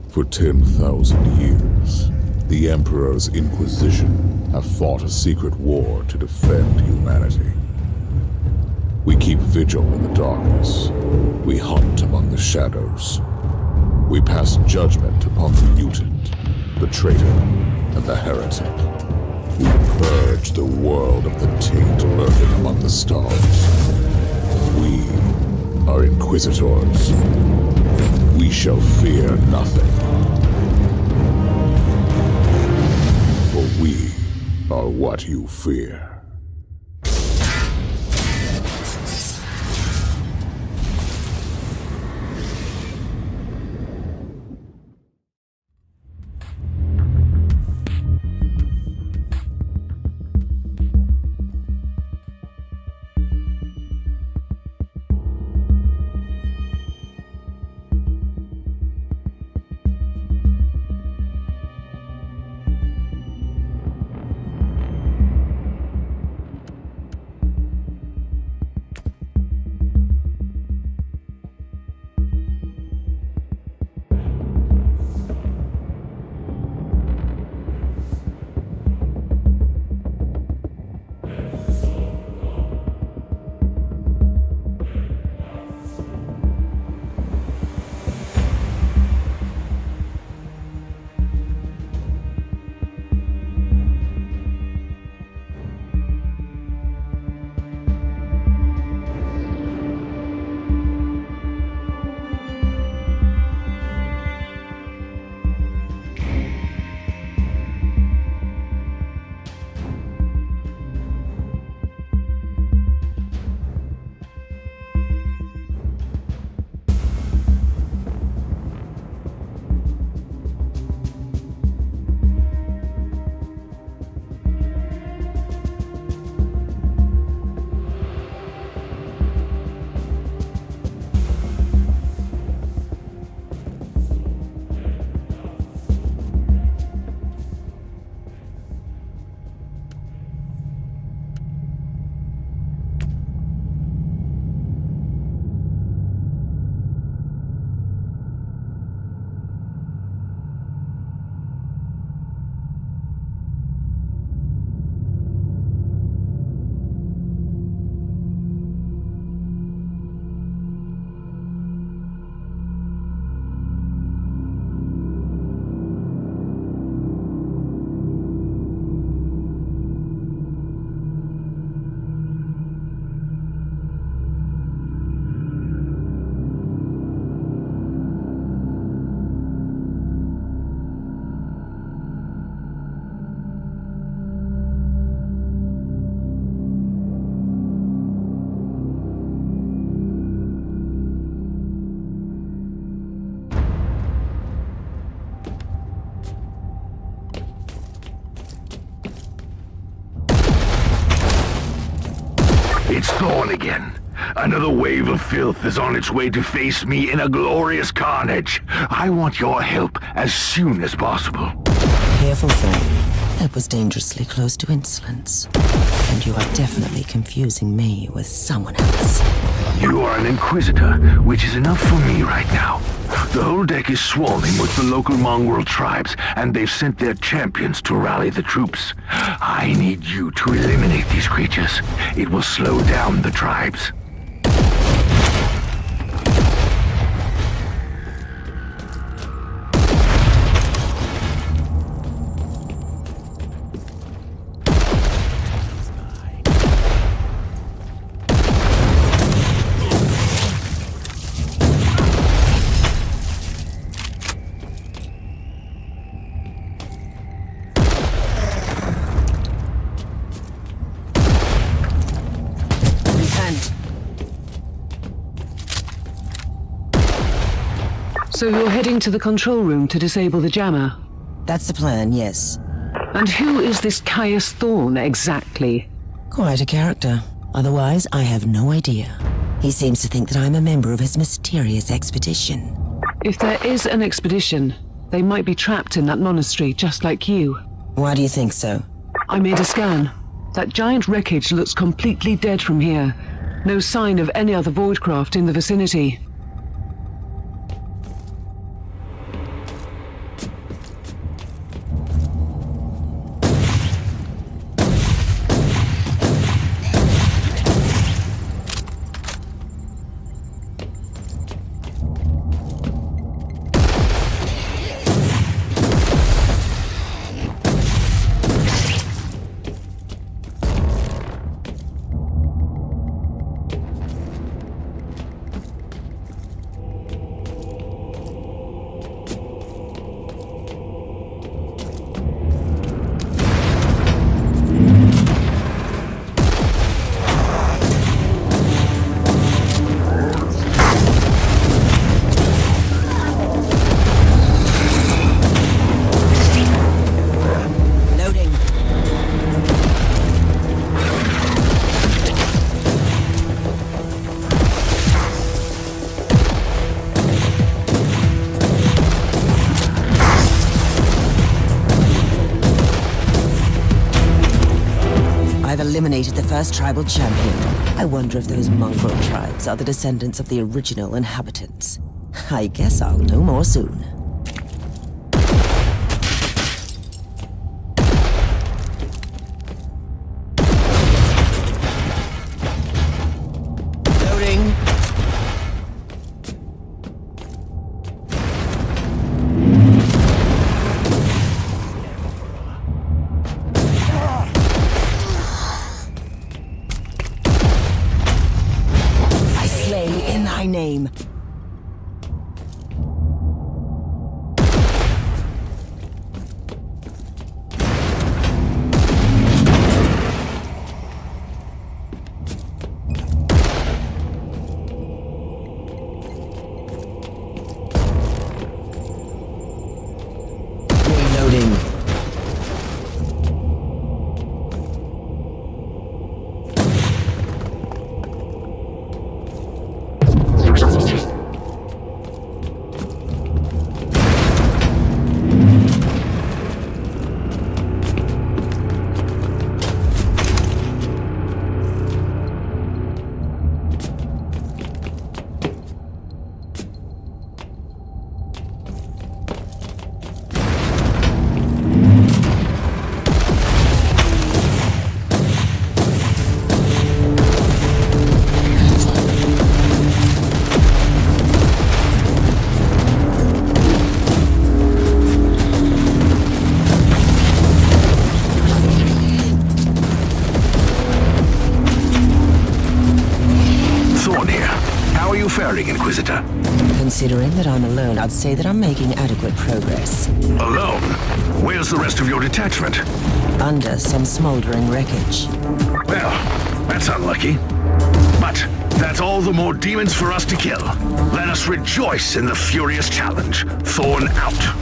For 10,000 years, the Emperor's Inquisition have fought a secret war to defend humanity. We keep vigil in the darkness. We hunt among the shadows. We pass judgment upon the mutant, the traitor, and the heretic. We purge the world of the taint lurking among the stars. We are Inquisitors. We shall fear nothing. For we are what you fear. It's Thorn again. Another wave of filth is on its way to face me in a glorious carnage. I want your help as soon as possible. Careful, Thorn. That was dangerously close to insolence. And you are definitely confusing me with someone else. You are an Inquisitor, which is enough for me right now. The whole deck is swarming with the local mongrel tribes, and they've sent their champions to rally the troops. I need you to eliminate these creatures. It will slow down the tribes. So you're heading to the control room to disable the jammer? That's the plan, yes. And who is this Caius Thorn exactly? Quite a character. Otherwise, I have no idea. He seems to think that I'm a member of his mysterious expedition. If there is an expedition, they might be trapped in that monastery just like you. Why do you think so? I made a scan. That giant wreckage looks completely dead from here. No sign of any other voidcraft in the vicinity. Eliminated the first tribal champion. I wonder if those mongrel tribes are the descendants of the original inhabitants. I guess I'll know more soon. Loading. In thy name. Reloading. faring, Inquisitor? Considering that I'm alone, I'd say that I'm making adequate progress. Alone? Where's the rest of your detachment? Under some smoldering wreckage. Well, that's unlucky. But that's all the more demons for us to kill. Let us rejoice in the furious challenge. Thorn out.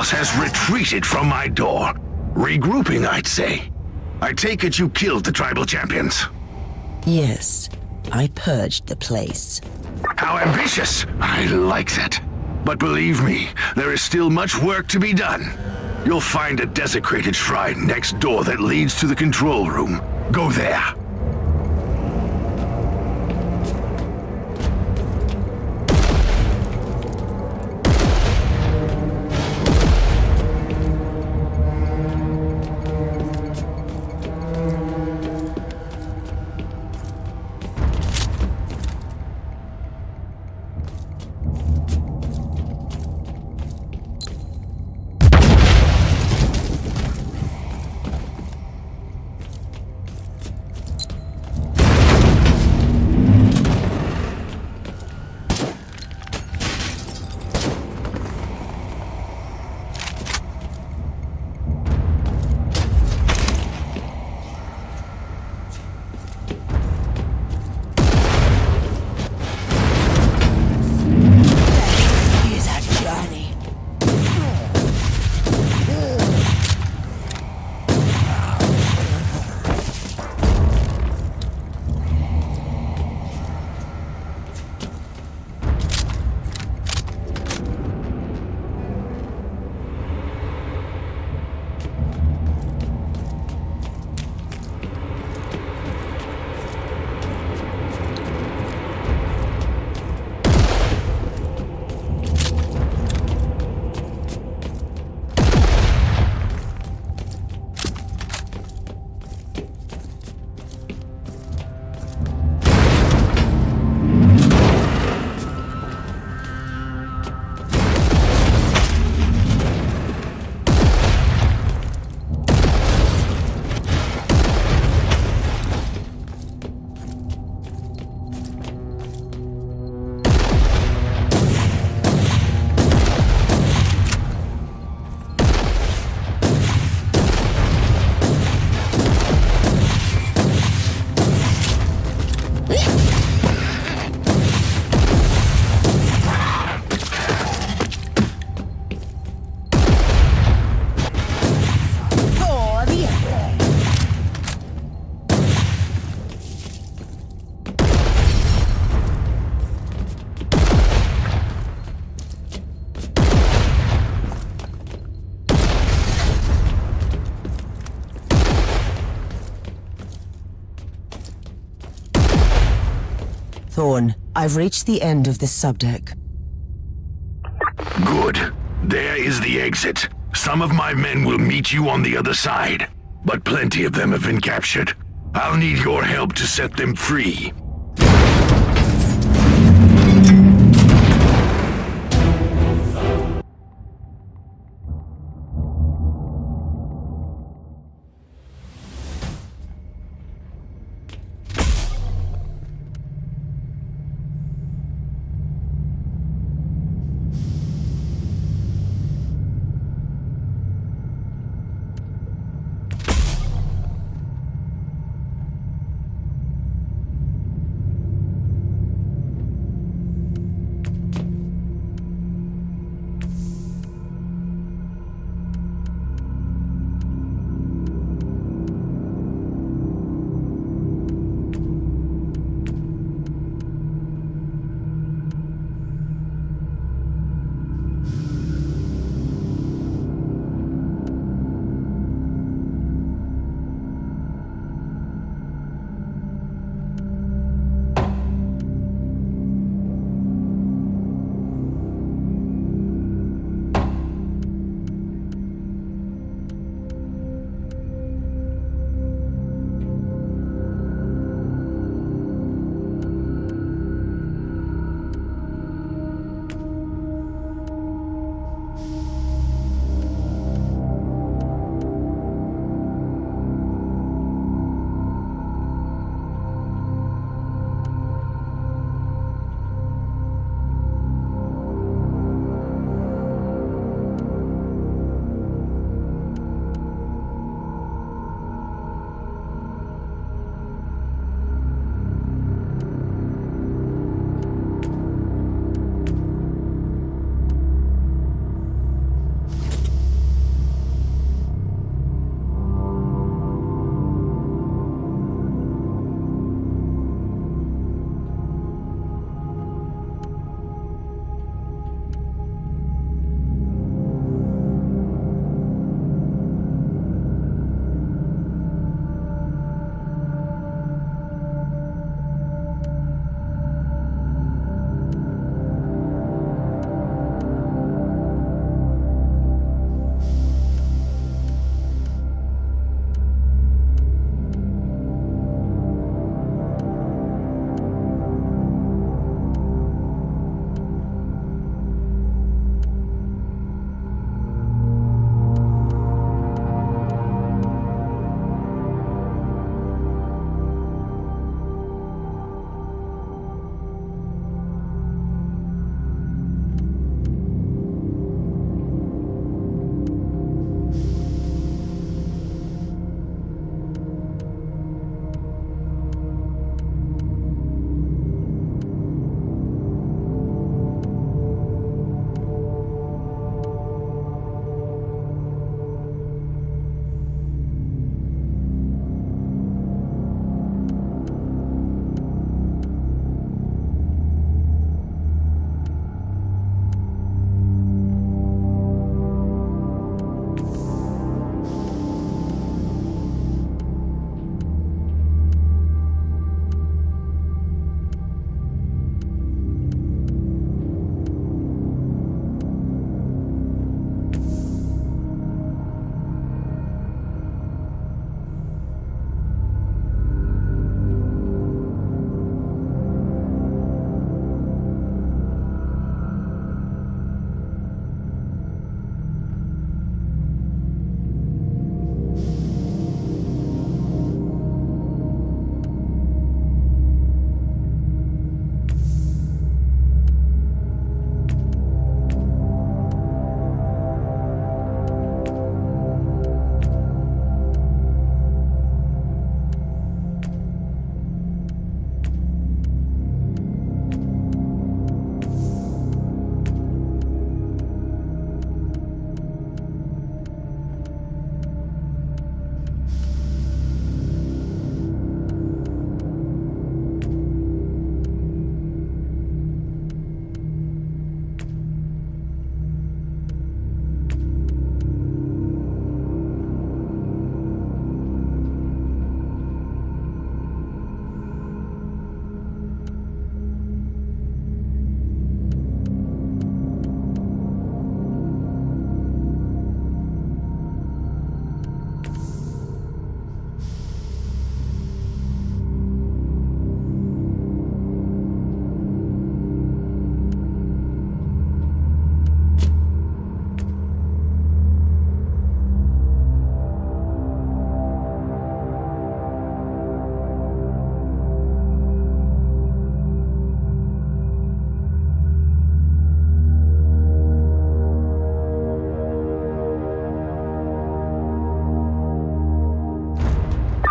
boss has retreated from my door. Regrouping, I'd say. I take it you killed the tribal champions. Yes, I purged the place. How ambitious! I like that. But believe me, there is still much work to be done. You'll find a desecrated shrine next door that leads to the control room. Go there. Thorn, I've reached the end of this subdeck. Good. There is the exit. Some of my men will meet you on the other side, but plenty of them have been captured. I'll need your help to set them free.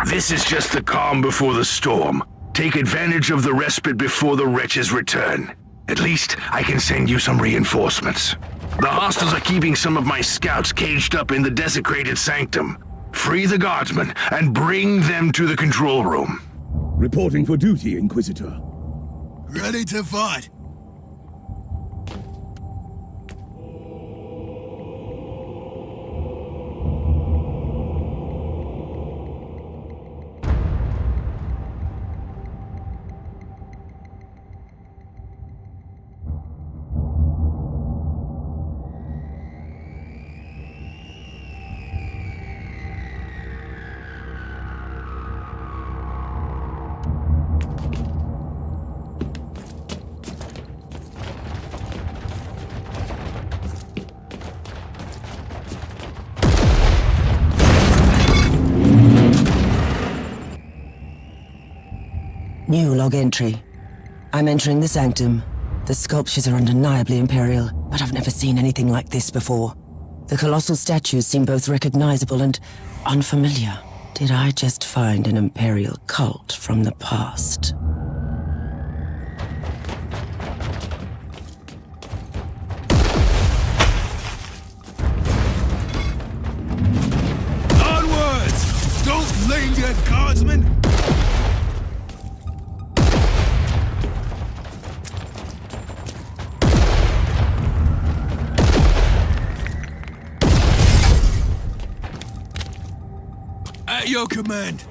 This is just the calm before the storm. Take advantage of the respite before the wretches return. At least, I can send you some reinforcements. The hostiles are keeping some of my scouts caged up in the desecrated sanctum. Free the guardsmen and bring them to the control room. Reporting for duty, Inquisitor. Ready to fight. New log entry. I'm entering the sanctum. The sculptures are undeniably imperial, but I've never seen anything like this before. The colossal statues seem both recognizable and unfamiliar. Did I just find an imperial cult from the past? Onwards! Don't linger, guardsmen! At your command.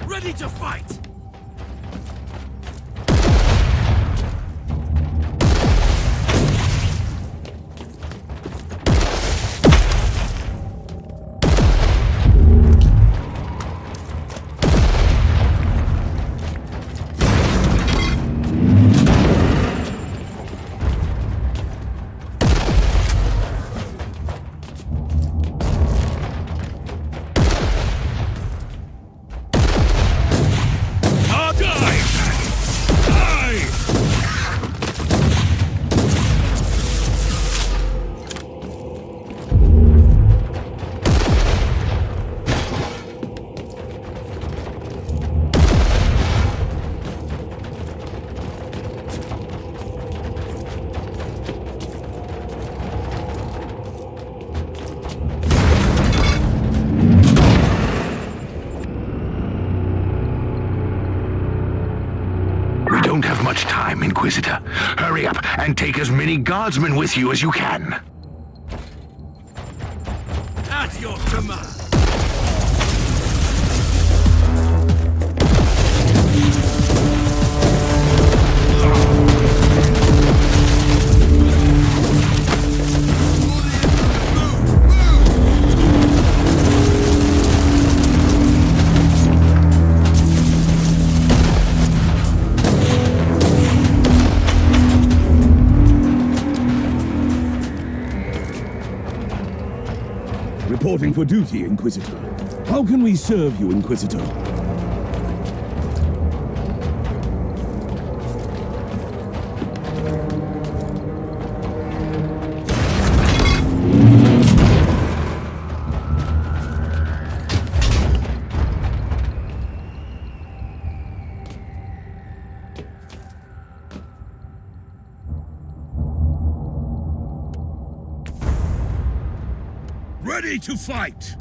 Ready to fight! Don't have much time, Inquisitor. Hurry up and take as many guardsmen with you as you can. At your command. Reporting for duty, Inquisitor. How can we serve you, Inquisitor? Ready to fight!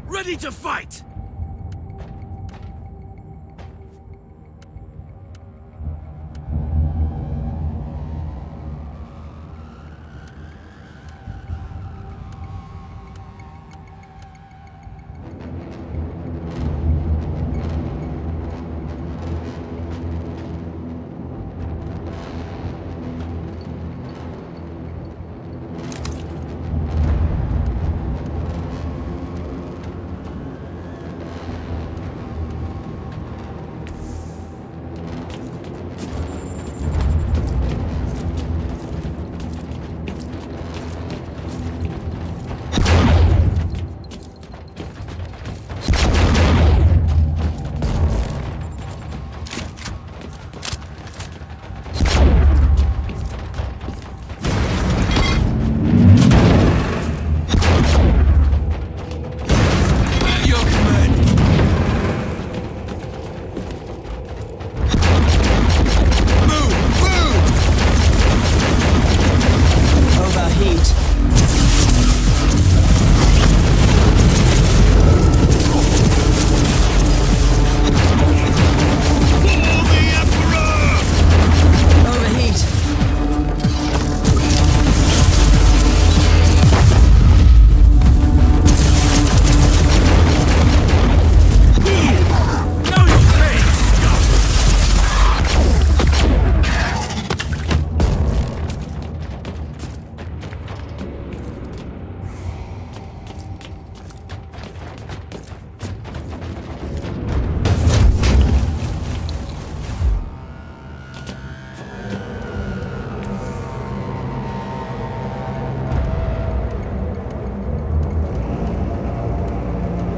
Ready to fight!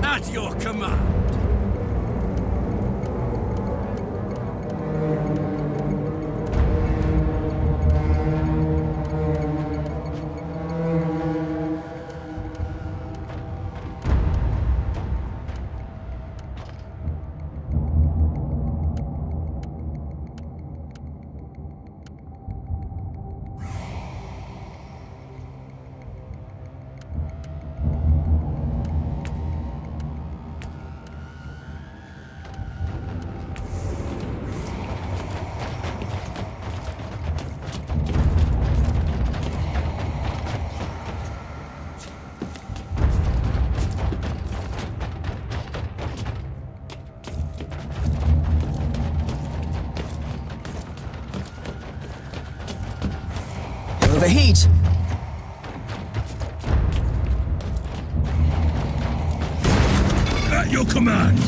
At your command. Overheat! At your command!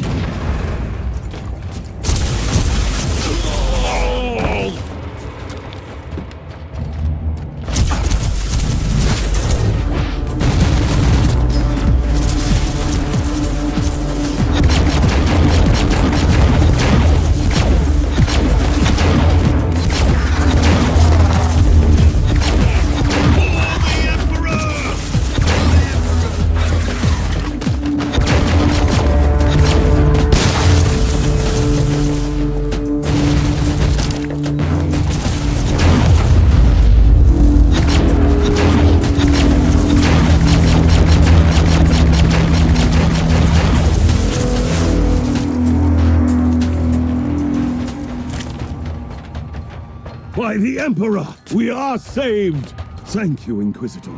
By the Emperor, we are saved! Thank you, Inquisitor.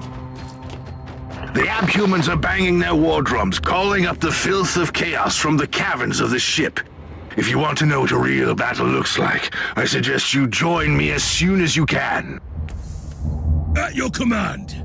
The abhumans are banging their war drums, calling up the filth of chaos from the caverns of the ship. If you want to know what a real battle looks like, I suggest you join me as soon as you can. At your command.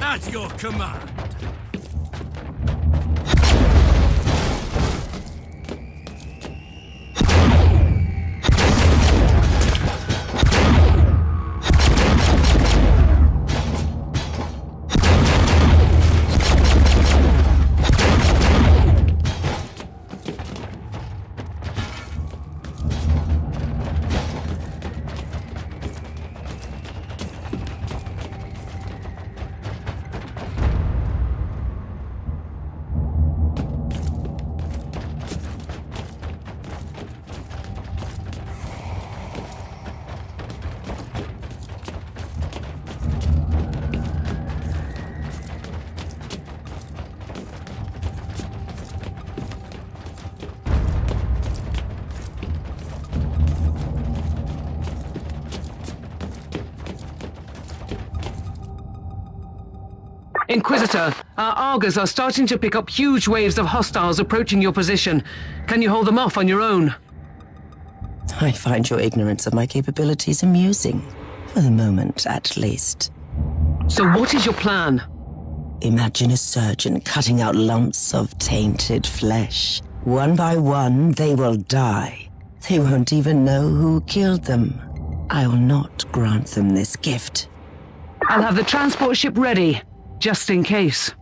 At your command. Inquisitor, our Argos are starting to pick up huge waves of hostiles approaching your position. Can you hold them off on your own? I find your ignorance of my capabilities amusing. For the moment, at least. So what is your plan? Imagine a surgeon cutting out lumps of tainted flesh. One by one, they will die. They won't even know who killed them. I will not grant them this gift. I'll have the transport ship ready, just in case.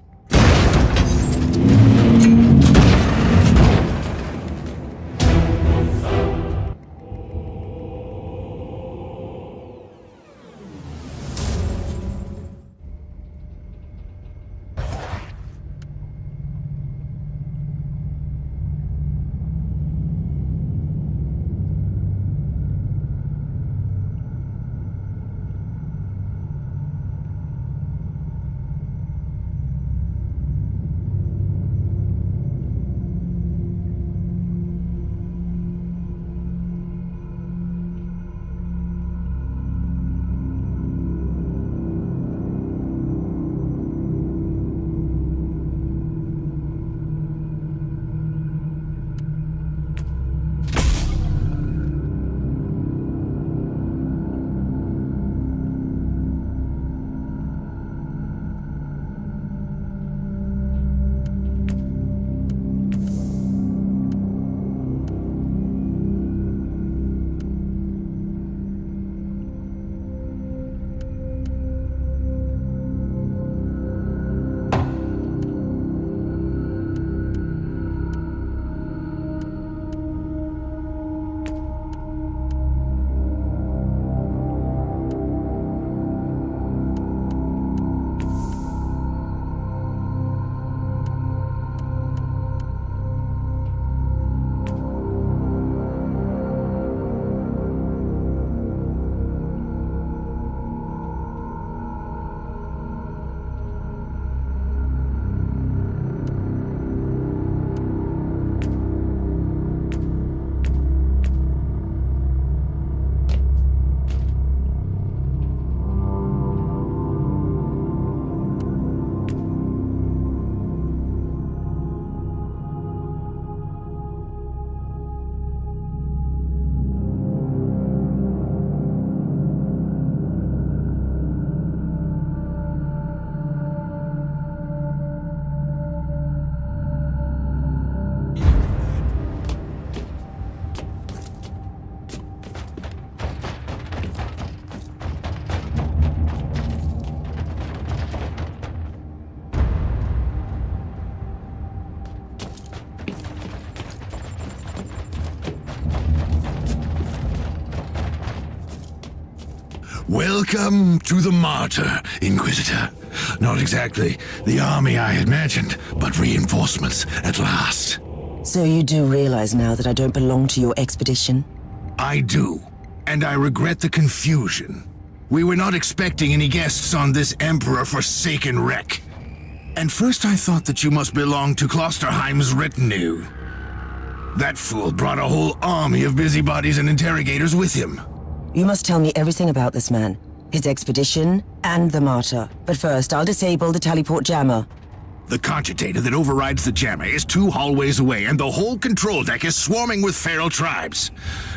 Welcome to the Martyr, Inquisitor. Not exactly the army I had imagined, but reinforcements at last. So you do realize now that I don't belong to your expedition? I do, and I regret the confusion. We were not expecting any guests on this Emperor-forsaken wreck. And first I thought that you must belong to Klosterheim's retinue. That fool brought a whole army of busybodies and interrogators with him. You must tell me everything about this man, his expedition, and the Martyr. But first, I'll disable the Tallyport jammer. The cogitator that overrides the jammer is 2 hallways away, and the whole control deck is swarming with feral tribes.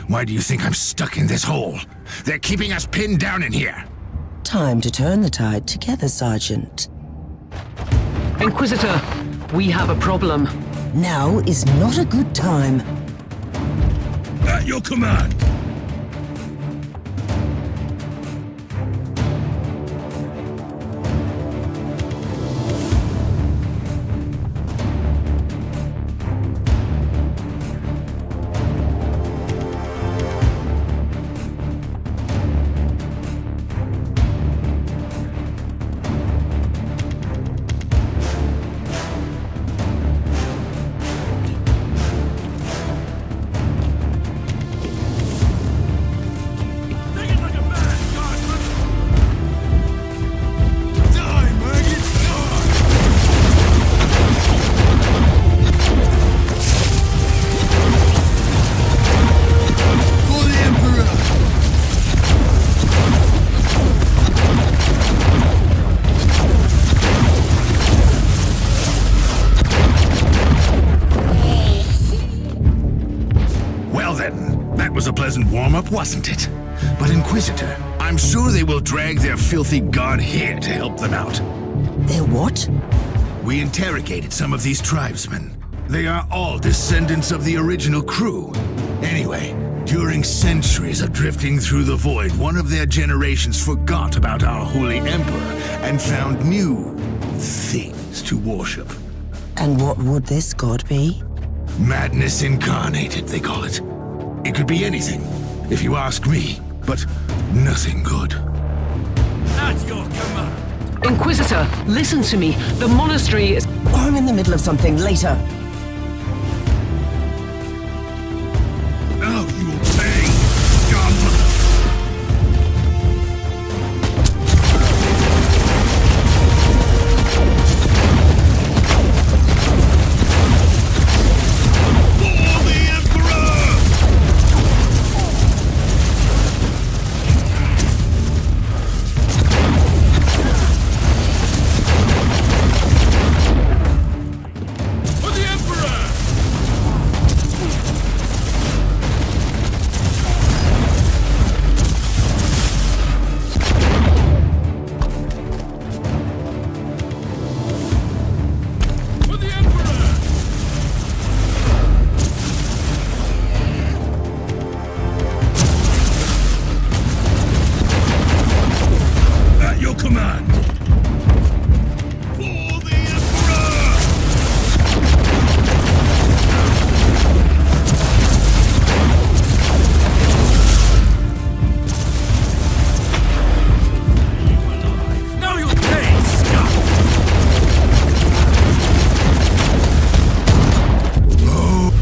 Why do you think I'm stuck in this hole? They're keeping us pinned down in here. Time to turn the tide together, Sergeant. Inquisitor, we have a problem. Now is not a good time. At your command. Was a pleasant warm-up, wasn't it? But Inquisitor, I'm sure they will drag their filthy god here to help them out. They're what? We interrogated some of these tribesmen. They are all descendants of the original crew. Anyway, during centuries of drifting through the void, one of their generations forgot about our holy emperor and found new things to worship. And what would this god be? Madness incarnated, they call it. It could be anything, if you ask me, but nothing good. At your command. Inquisitor, listen to me. The monastery is... I'm in the middle of something. Later. Now you will pay, godmother.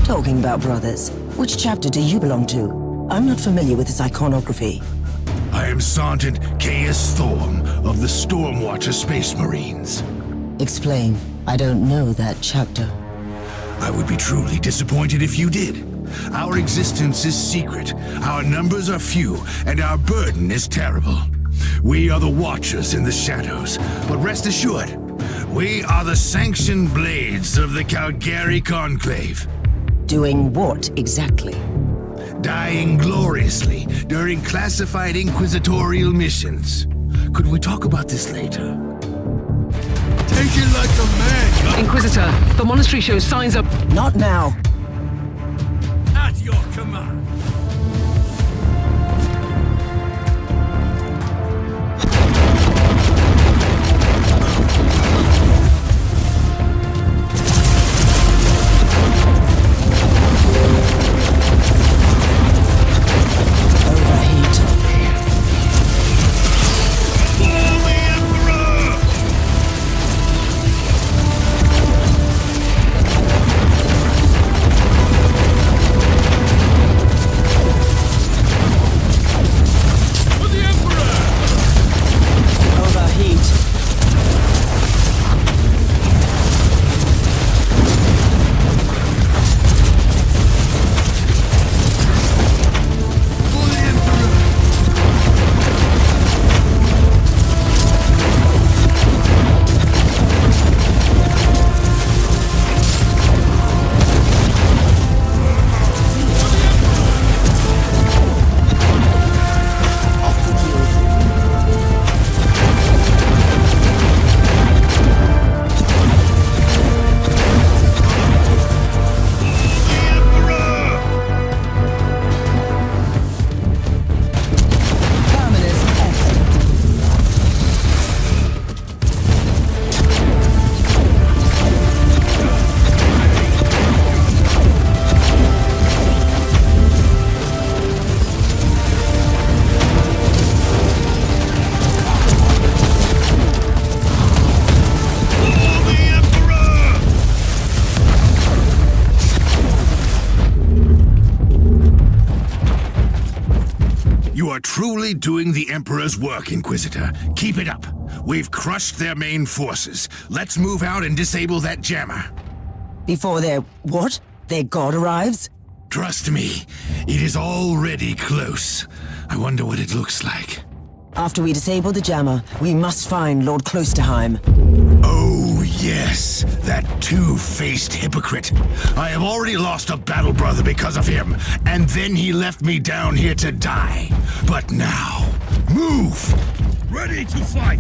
Talking about brothers, which chapter do you belong to? I'm not familiar with this iconography. I am Sergeant Caius Thorm of the Stormwatcher Space Marines. Explain. I don't know that chapter. I would be truly disappointed if you did. Our existence is secret, our numbers are few, and our burden is terrible. We are the Watchers in the shadows, but rest assured, we are the sanctioned blades of the Calgary Conclave. Doing what exactly? Dying gloriously during classified inquisitorial missions. Could we talk about this later? Take it like a man. Inquisitor, the monastery shows signs of... Not now. At your command. You are truly doing the Emperor's work, Inquisitor. Keep it up. We've crushed their main forces. Let's move out and disable that jammer. Before their what? Their god arrives? Trust me, it is already close. I wonder what it looks like. After we disable the jammer, we must find Lord Klosterheim. Oh, yes, that two-faced hypocrite. I have already lost a battle brother because of him, and then he left me down here to die. But now, move! Ready to fight!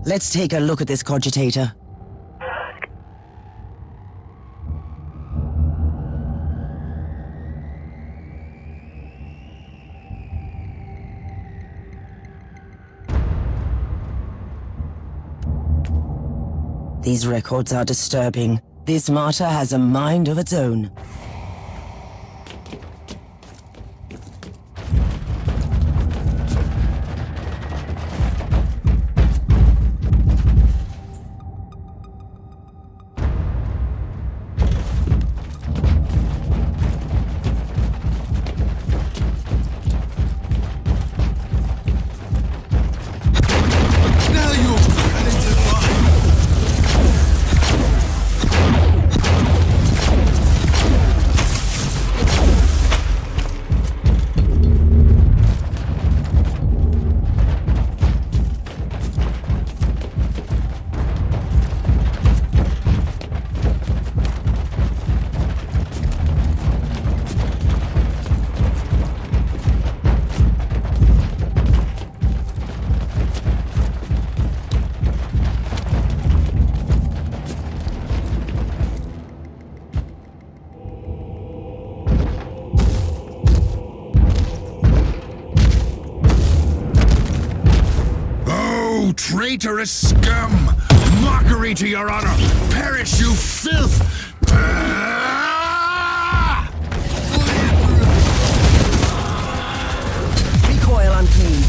Let's take a look at this cogitator. These records are disturbing. This martyr has a mind of its own. Now you're coming to life. Oh, traitorous scum! Mockery to your honor! Perish, you filth! Ah! Recoil unclean.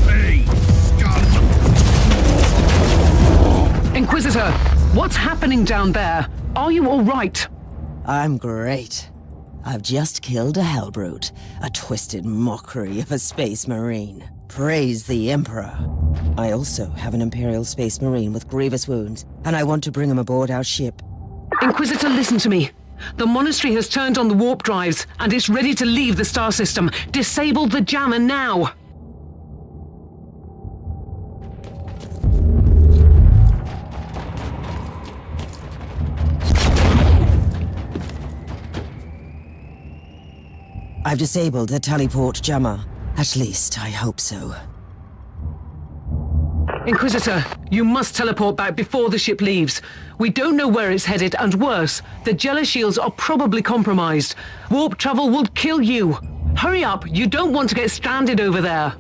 Hey, scum! Inquisitor, what's happening down there? Are you all right? I'm great. I've just killed a Hellbrute, a twisted mockery of a space marine. Praise the Emperor. I also have an Imperial Space Marine with grievous wounds, and I want to bring him aboard our ship. Inquisitor, listen to me. The monastery has turned on the warp drives, and it's ready to leave the star system. Disable the jammer now! I've disabled the teleport jammer. At least, I hope so. Inquisitor, you must teleport back before the ship leaves. We don't know where it's headed, and worse, the Jella shields are probably compromised. Warp travel will kill you. Hurry up, you don't want to get stranded over there.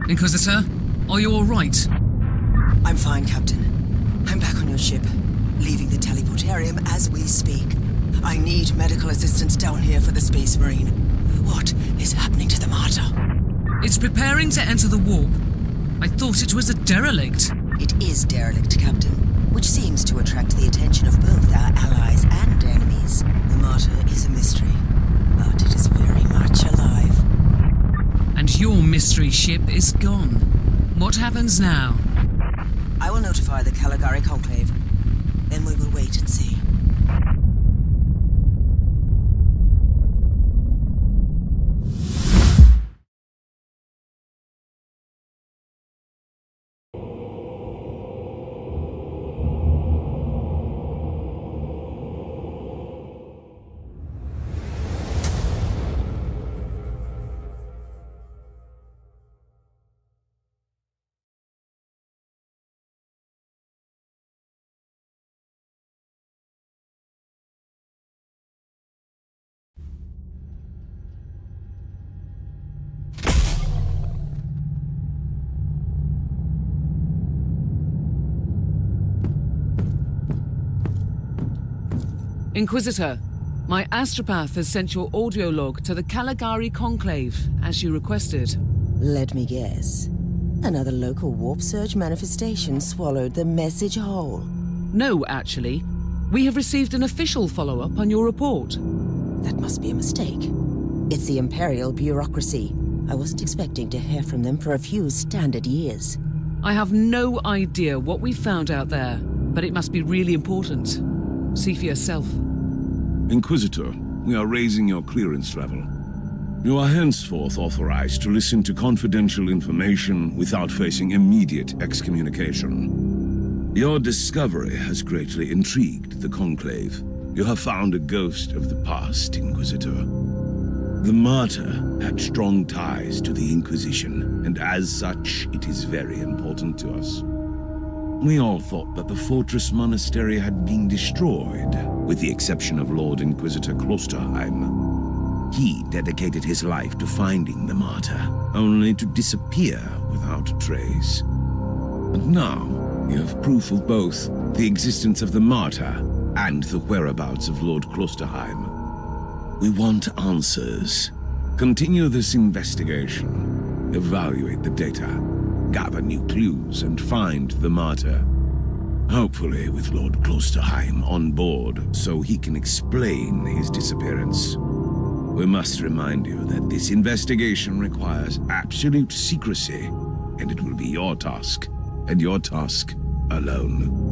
Inquisitor, are you all right? I'm fine, Captain. I'm back on your ship, leaving the teleportarium as we speak. I need medical assistance down here for the Space Marine. What is happening to the Martyr? It's preparing to enter the warp. I thought it was a derelict. It is derelict, Captain, which seems to attract the attention of both our allies and enemies. The Martyr is a mystery, but it is very much alive. And your mystery ship is gone. What happens now? I will notify the Caligari Conclave. Then we will wait and see. Inquisitor, my astropath has sent your audio log to the Caligari Conclave, as you requested. Let me guess. Another local warp surge manifestation swallowed the message whole. No, actually. We have received an official follow-up on your report. That must be a mistake. It's the Imperial bureaucracy. I wasn't expecting to hear from them for a few standard years. I have no idea what we found out there, but it must be really important. See for yourself. Inquisitor, we are raising your clearance level. You are henceforth authorized to listen to confidential information without facing immediate excommunication. Your discovery has greatly intrigued the Conclave. You have found a ghost of the past, Inquisitor. The Martyr had strong ties to the Inquisition, and as such, it is very important to us. We all thought that the Fortress Monastery had been destroyed, with the exception of Lord Inquisitor Klosterheim. He dedicated his life to finding the Martyr, only to disappear without a trace. And now, you have proof of both the existence of the Martyr and the whereabouts of Lord Klosterheim. We want answers. Continue this investigation. Evaluate the data. Gather new clues and find the Martyr. Hopefully with Lord Klosterheim on board so he can explain his disappearance. We must remind you that this investigation requires absolute secrecy, and it will be your task, and your task alone.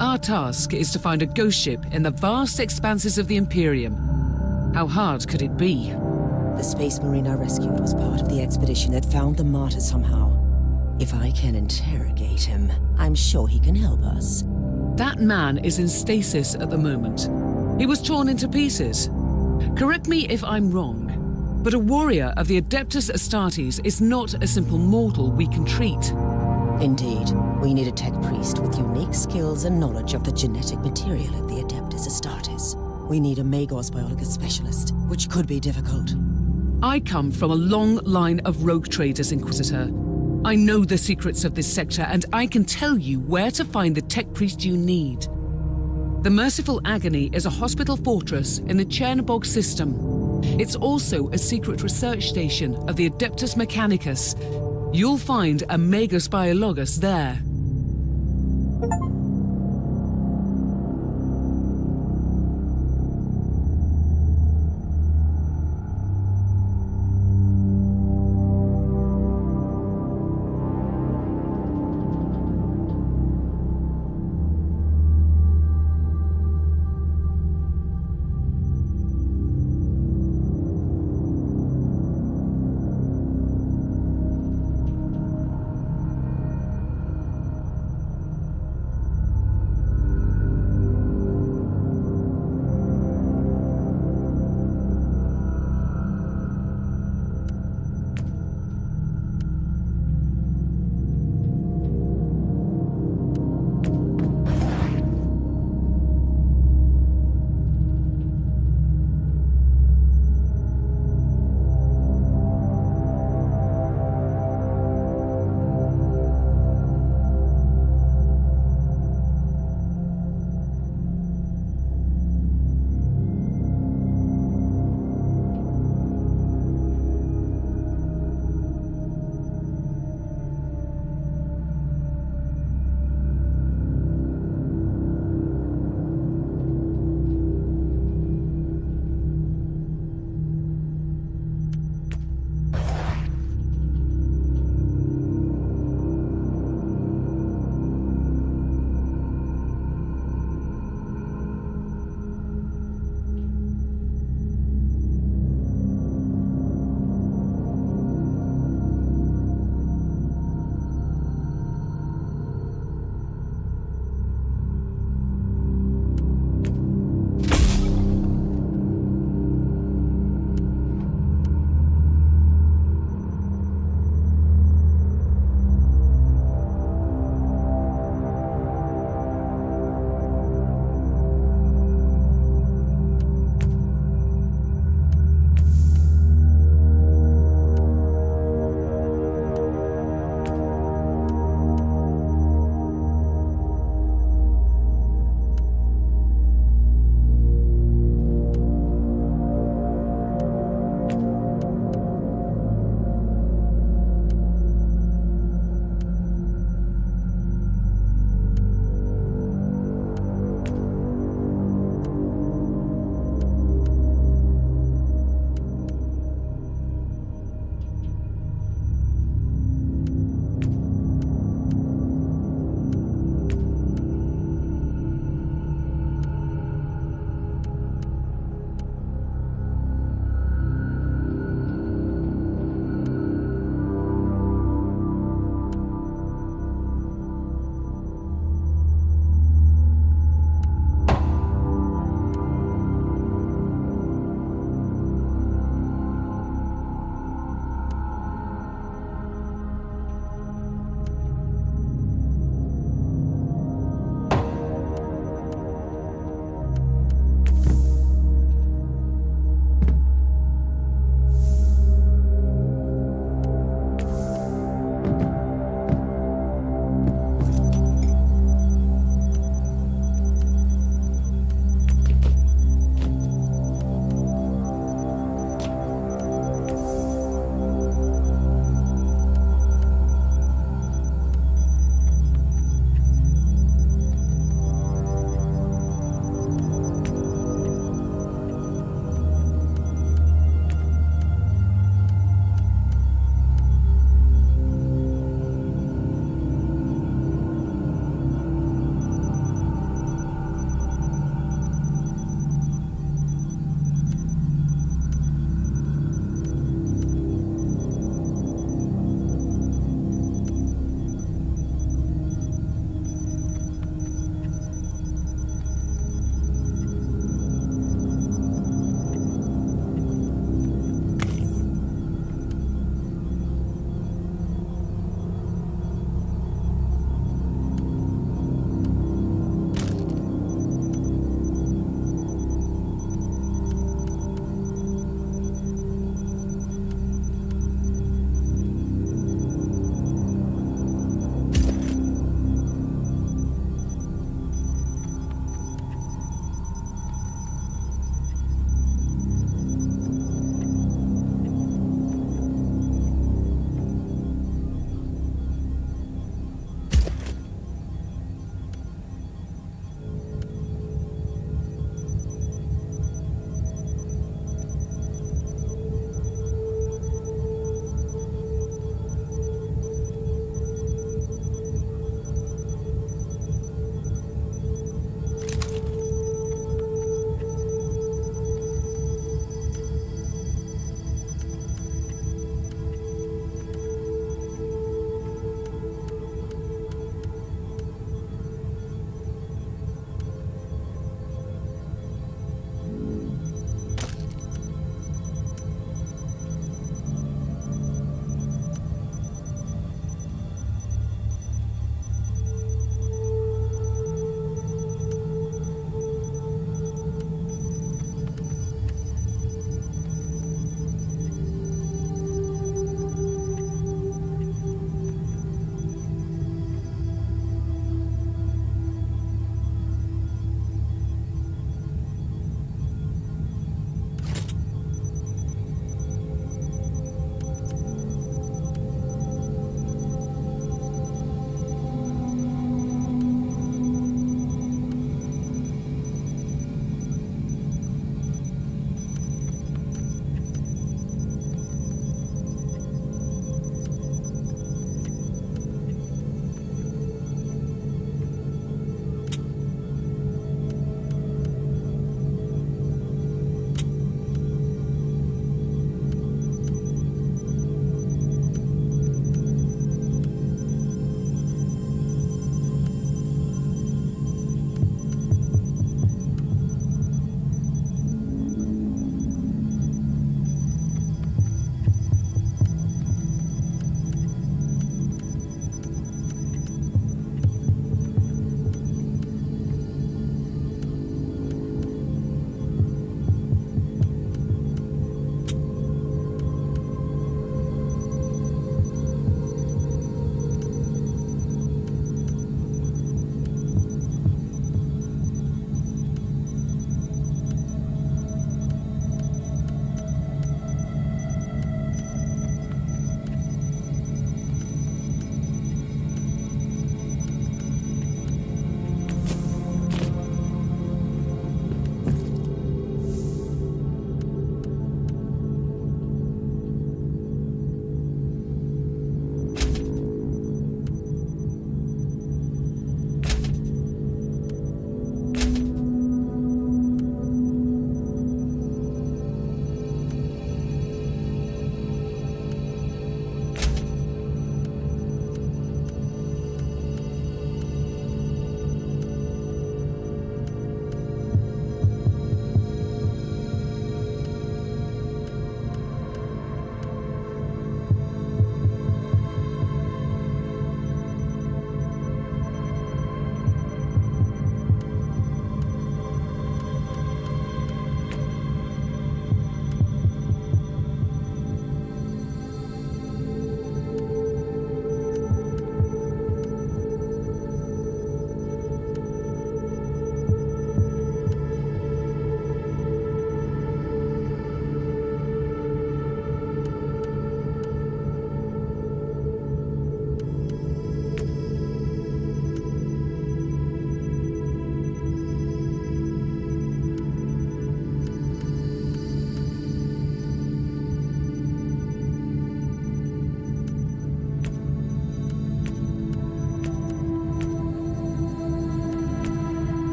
Our task is to find a ghost ship in the vast expanses of the Imperium. How hard could it be? The Space Marine I rescued was part of the expedition that found the Martyr somehow. If I can interrogate him, I'm sure he can help us. That man is in stasis at the moment. He was torn into pieces. Correct me if I'm wrong, but a warrior of the Adeptus Astartes is not a simple mortal we can treat. Indeed, we need a tech priest with unique skills and knowledge of the genetic material of the Adeptus Astartes. We need a Magos biologist specialist, which could be difficult. I come from a long line of rogue traders, Inquisitor. I know the secrets of this sector, and I can tell you where to find the tech priest you need. The Merciful Agony is a hospital fortress in the Chernobog system. It's also a secret research station of the Adeptus Mechanicus. You'll find a Magos Biologus there.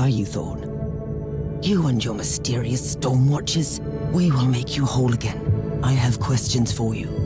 are you, Thorn? You and your mysterious Stormwatchers, we will make you whole again. I have questions for you.